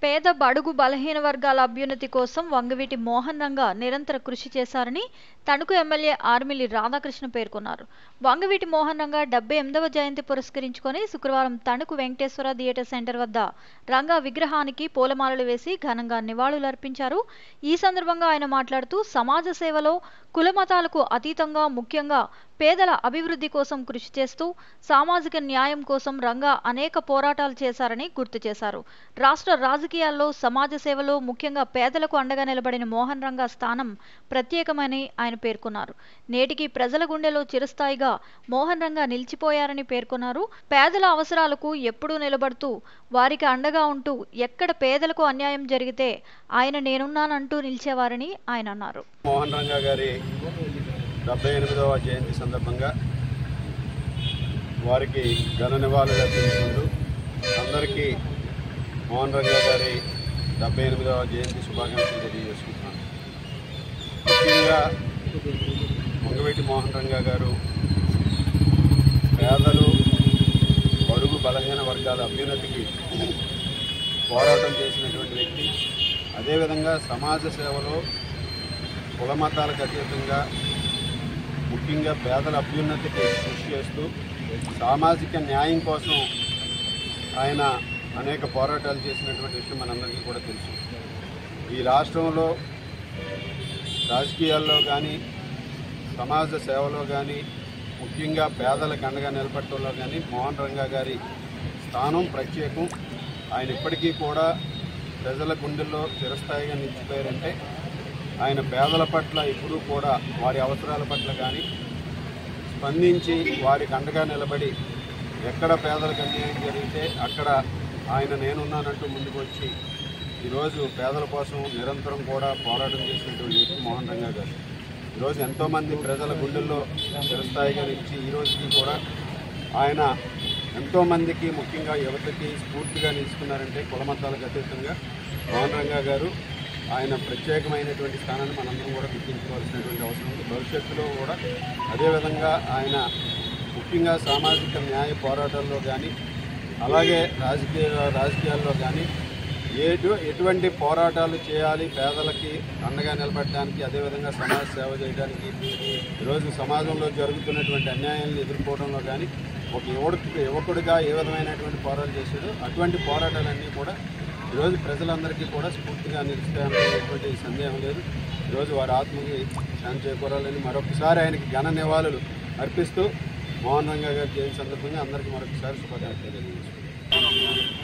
పేద బడుగు బలహీన వర్గాల అభ్యున్నతి కోసం వంగవీటి మోహన్ రంగా నిరంతర కృషి చేశారని తణుకు ఎమ్మెల్యే ఆర్మిల్లి రాధాకృష్ణ పేర్కొన్నారు. వంగవీటి మోహన్ రంగా 78వ జయంతి పురస్కరించుకొని శుక్రవారం తణుకు వెంకటేశ్వర థియేటర్ సెంటర్ వద్ద రంగా విగ్రహానికి పూలమాలలు వేసి ఘనంగా నివాళులర్పించారు. ఈ సందర్భంగా ఆయన మాట్లాడుతూ సమాజ సేవలో కులమతాలకు అతీతంగా ముఖ్యంగా పేదల అభివృద్ధి కోసం కృషి చేస్తూ సామాజిక న్యాయం కోసం రంగా అనేక పోరాటాలు చేశారని గుర్తు చేశారు. రాష్ట్ర రాజకీయాల్లో సమాజ సేవలో ముఖ్యంగా పేదలకు అండగా నిలబడిన మోహన్ రంగా స్థానం ప్రత్యేకమని ఆయన పేర్కొన్నారు. నేటికి ప్రజల గుండెలో చిరస్థాయిగా మోహన్ రంగా నిలిచిపోయారని పేర్కొన్నారు. పేదల అవసరాలకు ఎప్పుడూ నిలబడుతూ వారికి అండగా ఉంటూ ఎక్కడ పేదలకు అన్యాయం జరిగితే ఆయన నేనున్నానంటూ నిలిచేవారని ఆయన అన్నారు. మోహన్ రంగా గారి 78వ జయంతి సందర్భంగా వారికి ఘన నివాళులు అర్పించుకుంటూ అందరికీ మోహన్ రంగా గారి 78వ జయంతి శుభాకాంక్షలు తెలియజేసుకుంటున్నాను. ముఖ్యంగా వంగవీటి మోహన్ రంగా గారు పేదలు బడుగు బలహీన వర్గాల అభ్యున్నతికి పోరాటం చేసినటువంటి వ్యక్తి. అదేవిధంగా సమాజ సేవలో కులమతాలకు అతీతంగా ముఖ్యంగా పేదల అభ్యున్నతికి కృషి చేస్తూ సామాజిక న్యాయం కోసం ఆయన అనేక పోరాటాలు చేసినటువంటి విషయం మనందరికీ కూడా తెలుసు. ఈ రాష్ట్రంలో రాజకీయాల్లో కానీ సమాజ సేవలో కానీ ముఖ్యంగా పేదలకు అండగా నిలబడటంలో కానీ మోహన్ రంగా గారి స్థానం ప్రత్యేకం. ఆయన ఇప్పటికీ కూడా ప్రజల గుండెల్లో చిరస్థాయిగా నిలిచిపోయారంటే ఆయన పేదల పట్ల ఎప్పుడూ కూడా వారి అవసరాల పట్ల కానీ స్పందించి వారికి అండగా నిలబడి ఎక్కడ పేదలకు అన్యాయం జరిగితే అక్కడ ఆయన నేనున్నానంటూ ముందుకు వచ్చి ఈరోజు పేదల కోసం నిరంతరం కూడా పోరాటం చేసినటువంటి వ్యక్తి మోహన్ రంగా గారు. ఈరోజు ఎంతోమంది ప్రజల గుండెల్లో చిరస్థాయిగా నిలిచి ఈరోజుకి కూడా ఆయన ఎంతోమందికి ముఖ్యంగా యువతకి స్ఫూర్తిగా నిలుచుకున్నారంటే కులమతాలకు అతీతంగా మోహన్ రంగా గారు ఆయన ప్రత్యేకమైనటువంటి స్థానాన్ని మనందరం కూడా గుర్తించుకోవాల్సినటువంటి అవసరం ఉంది. భవిష్యత్తులో కూడా అదేవిధంగా ఆయన ముఖ్యంగా సామాజిక న్యాయ పోరాటాల్లో కానీ అలాగే రాజకీయాల్లో కానీ ఎటువంటి పోరాటాలు చేయాలి పేదలకి అండగా నిలబడడానికి అదేవిధంగా సమాజ సేవ చేయడానికి ఈరోజు సమాజంలో జరుగుతున్నటువంటి అన్యాయాలను ఎదుర్కోవడంలో కానీ ఒక యువకుడిగా ఏ విధమైనటువంటి పోరాటాలు చేశాడో అటువంటి పోరాటాలన్నీ కూడా ఈరోజు ప్రజలందరికీ కూడా స్ఫూర్తిగా నిలుస్తాయనేటువంటి సందేహం లేదు. ఈరోజు వారి ఆత్మకి శాంతి చేకూరాలని మరొకసారి ఆయనకి ఘన నివాళులు అర్పిస్తూ మోహన్ రంగా గారి జయంతి సందర్భంగా అందరికీ మరొకసారి శుభాకాంక్షలు తెలియజేస్తున్నాను.